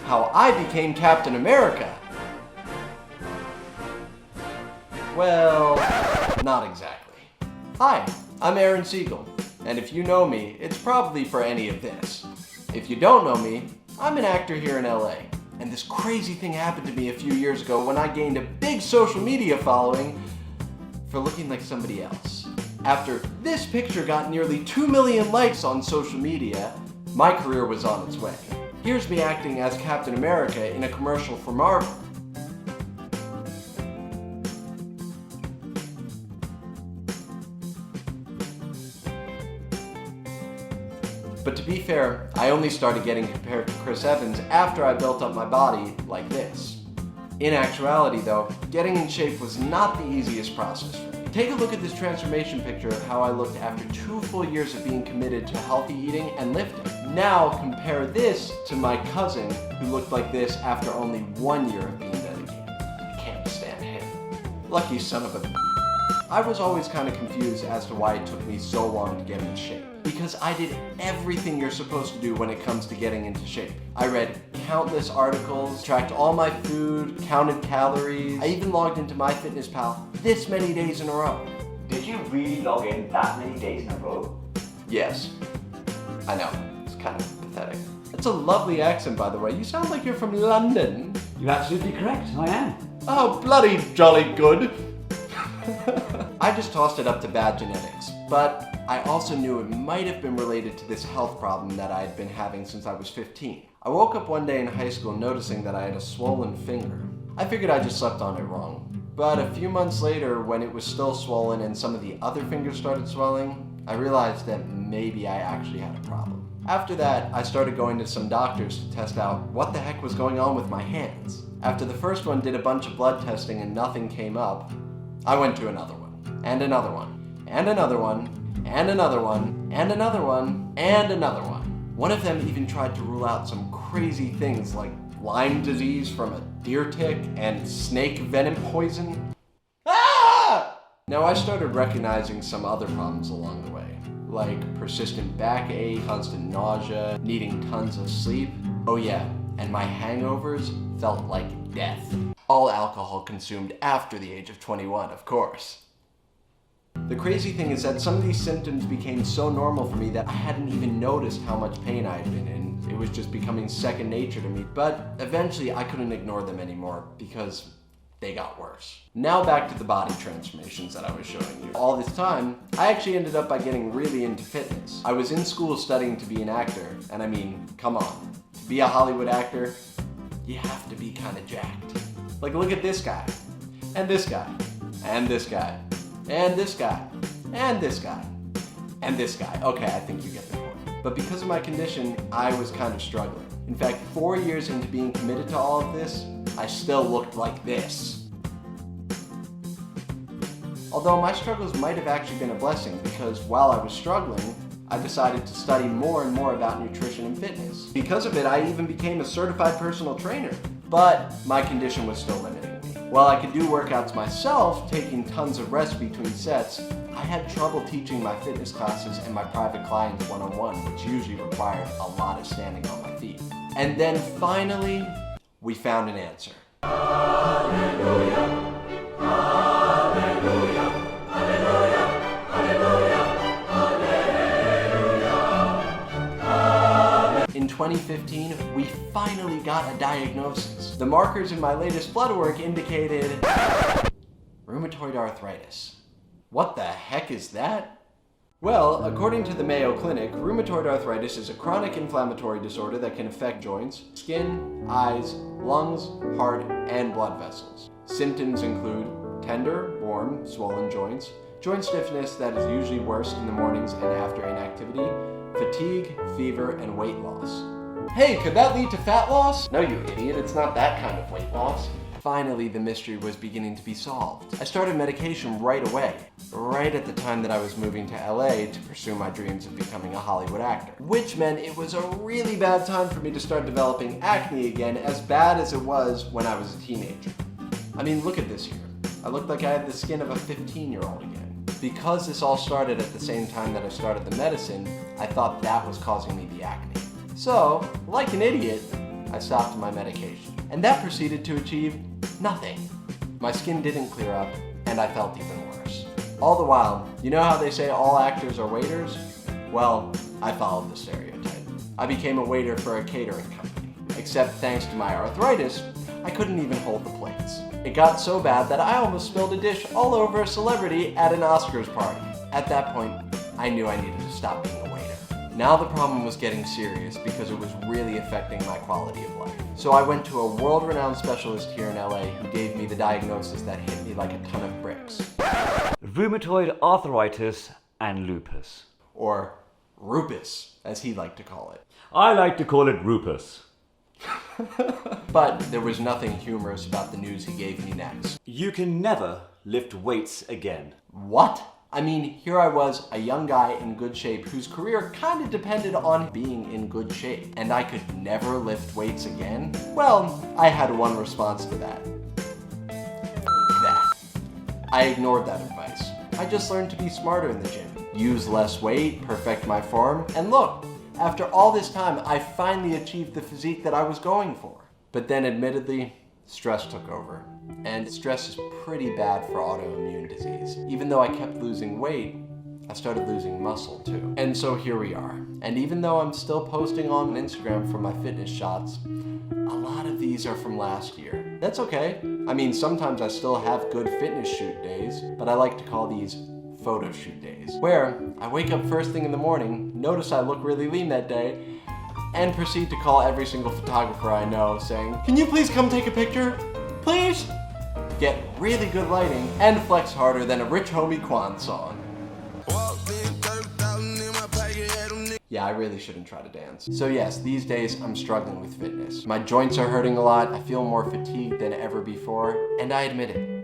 How I became Captain America. Well, not exactly. Hi, I'm Aaron Siegel, and if you know me, it's probably for any of this. If you don't know me, I'm an actor here in LA, and this crazy thing happened to me a few years ago when I gained a big social media following for looking like somebody else. After this picture got nearly 2 million likes on social media, my career was on its way. Here's me acting as Captain America in a commercial for Marvel. But to be fair, I only started getting compared to Chris Evans after I built up my body like this. In actuality though, getting in shape was not the easiest process for me. Take a look at this transformation picture of how I looked after 2 full years of being committed to healthy eating and lifting. Now compare this to my cousin who looked like this after only 1 year of being dedicated. I can't stand him. Lucky son of a... I was always kind of confused as to why it took me so long to get in shape. Because I did everything you're supposed to do when it comes to getting into shape. I read countless articles, tracked all my food, counted calories. I even logged into MyFitnessPal this many days in a row. Did you really log in that many days in a row? Yes. I know, it's kind of pathetic. It's a lovely accent, by the way. You sound like you're from London. You're absolutely correct, I am. Oh, bloody jolly good. I just tossed it up to bad genetics, but I also knew it might have been related to this health problem that I had been having since I was 15. I woke up one day in high school noticing that I had a swollen finger. I figured I just slept on it wrong. But a few months later, when it was still swollen and some of the other fingers started swelling, I realized that maybe I actually had a problem. After that, I started going to some doctors to test out what the heck was going on with my hands. After the first one did a bunch of blood testing and nothing came up, I went to another one, and another one, and another one, and another one, and another one, and another one. One of them even tried to rule out some crazy things like Lyme disease from a deer tick and snake venom poison. Ah! Now I started recognizing some other problems along the way, like persistent backache, constant nausea, needing tons of sleep. Oh yeah, and my hangovers felt like death. All alcohol consumed after the age of 21, of course. The crazy thing is that some of these symptoms became so normal for me that I hadn't even noticed how much pain I had been in. It was just becoming second nature to me. But eventually I couldn't ignore them anymore because they got worse. Now back to the body transformations that I was showing you. All this time, I actually ended up by getting really into fitness. I was in school studying to be an actor, and I mean, come on. To be a Hollywood actor, you have to be kind of jacked. Like, look at this guy, and this guy, and this guy, and this guy, and this guy, and this guy. Okay, I think you get the point. But because of my condition, I was kind of struggling. In fact, 4 years into being committed to all of this, I still looked like this. Although my struggles might have actually been a blessing, because while I was struggling, I decided to study more and more about nutrition and fitness. Because of it, I even became a certified personal trainer. But my condition was still limiting me. While I could do workouts myself, taking tons of rest between sets, I had trouble teaching my fitness classes and my private clients one-on-one, which usually required a lot of standing on my feet. And then finally, we found an answer. Hallelujah, hallelujah, hallelujah, hallelujah, hallelujah. In 2015, we finally got a diagnosis. The markers in my latest blood work indicated rheumatoid arthritis. What the heck is that? Well, according to the Mayo Clinic, rheumatoid arthritis is a chronic inflammatory disorder that can affect joints, skin, eyes, lungs, heart, and blood vessels. Symptoms include tender, warm, swollen joints, joint stiffness that is usually worse in the mornings and after inactivity, fatigue, fever, and weight loss. Hey, could that lead to fat loss? No, you idiot, it's not that kind of weight loss. Finally, the mystery was beginning to be solved. I started medication right away, right at the time that I was moving to LA to pursue my dreams of becoming a Hollywood actor. Which meant it was a really bad time for me to start developing acne again, as bad as it was when I was a teenager. I mean, look at this here. I looked like I had the skin of a 15-year-old again. Because this all started at the same time that I started the medicine, I thought that was causing me the acne. So, like an idiot, I stopped my medication. And that proceeded to achieve nothing. My skin didn't clear up, and I felt even worse. All the while, you know how they say all actors are waiters? Well, I followed the stereotype. I became a waiter for a catering company. Except thanks to my arthritis, I couldn't even hold the plates. It got so bad that I almost spilled a dish all over a celebrity at an Oscars party. At that point, I knew I needed to stop being a waiter. Now the problem was getting serious because it was really affecting my quality of life. So I went to a world-renowned specialist here in LA who gave me the diagnosis that hit me like a ton of bricks. Rheumatoid arthritis and lupus. Or rupus, as he liked to call it. I like to call it rupus. But there was nothing humorous about the news he gave me next. You can never lift weights again. What? I mean, here I was, a young guy in good shape whose career kind of depended on being in good shape, and I could never lift weights again? Well, I had one response to that. That. I ignored that advice. I just learned to be smarter in the gym, use less weight, perfect my form, and look, after all this time, I finally achieved the physique that I was going for. But then admittedly, stress took over. And stress is pretty bad for autoimmune disease. Even though I kept losing weight, I started losing muscle too. And so here we are. And even though I'm still posting on Instagram for my fitness shots, a lot of these are from last year. That's okay. I mean, sometimes I still have good fitness shoot days, but I like to call these photo shoot days, where I wake up first thing in the morning, notice I look really lean that day, and proceed to call every single photographer I know saying, "Can you please come take a picture? Please?" Get really good lighting, and flex harder than a Rich Homie Quan song. Yeah, I really shouldn't try to dance. So yes, these days I'm struggling with fitness. My joints are hurting a lot, I feel more fatigued than ever before, and I admit it.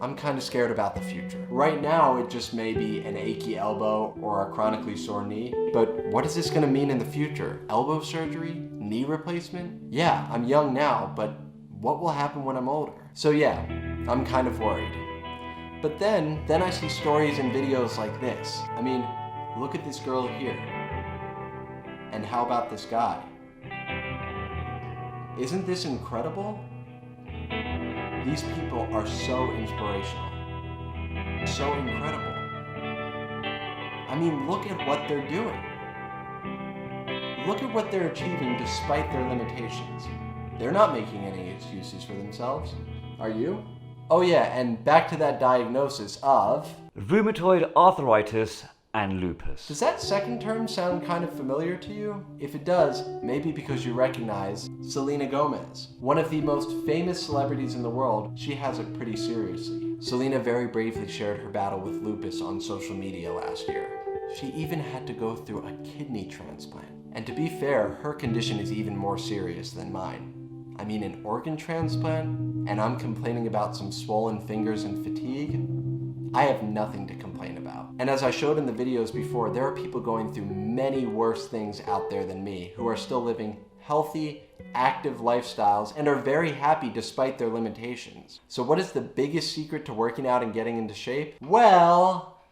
I'm kind of scared about the future. Right now, it just may be an achy elbow or a chronically sore knee, but what is this gonna mean in the future? Elbow surgery? Knee replacement? Yeah, I'm young now, but what will happen when I'm older? So yeah, I'm kind of worried. But then I see stories and videos like this. I mean, look at this girl here. And how about this guy? Isn't this incredible? These people are so inspirational, so incredible. I mean, look at what they're doing. Look at what they're achieving despite their limitations. They're not making any excuses for themselves, are you? Oh yeah, and back to that diagnosis of Rheumatoid arthritis and lupus. Does that second term sound kind of familiar to you? If it does, maybe because you recognize Selena Gomez. One of the most famous celebrities in the world, she has it pretty seriously. Selena very bravely shared her battle with lupus on social media last year. She even had to go through a kidney transplant. And to be fair, her condition is even more serious than mine. I mean, an organ transplant, and I'm complaining about some swollen fingers and fatigue? I have nothing to complain about. And as I showed in the videos before, there are people going through many worse things out there than me who are still living healthy, active lifestyles and are very happy despite their limitations. So what is the biggest secret to working out and getting into shape? Well,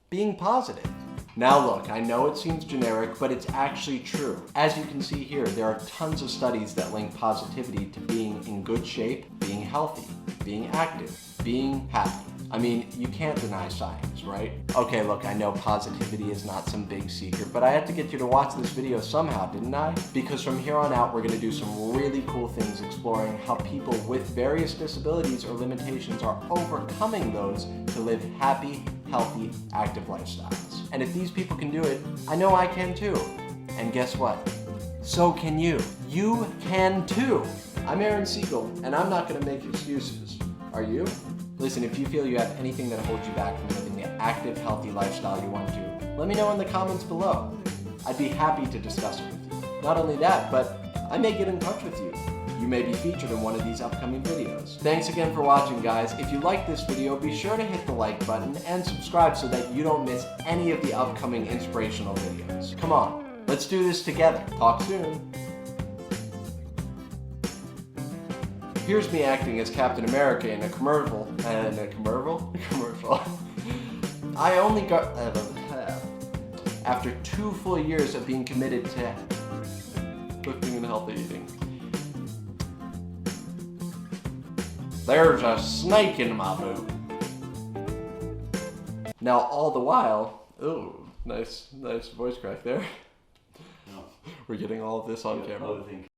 being positive. Now look, I know it seems generic, but it's actually true. As you can see here, there are tons of studies that link positivity to being in good shape, being healthy, being active, being happy. I mean, you can't deny science, right? Okay, look, I know positivity is not some big secret, but I had to get you to watch this video somehow, didn't I? Because from here on out, we're gonna do some really cool things exploring how people with various disabilities or limitations are overcoming those to live happy, healthy, active lifestyles. And if these people can do it, I know I can too. And guess what? So can you. You can too. I'm Aaron Siegel, and I'm not gonna make excuses. Are you? Listen, if you feel you have anything that holds you back from living the active, healthy lifestyle you want to, let me know in the comments below. I'd be happy to discuss it with you. Not only that, but I may get in touch with you. You may be featured in one of these upcoming videos. Thanks again for watching, guys. If you like this video, be sure to hit the like button and subscribe so that you don't miss any of the upcoming inspirational videos. Come on, let's do this together. Talk soon. Here's me acting as Captain America in a commercial. Commercial. I only got... after 2 full years of being committed to lifting and healthy eating. There's a snake in my boot. Now, all the while, ooh, nice voice crack there. No. We're getting all of this on camera. Overthink.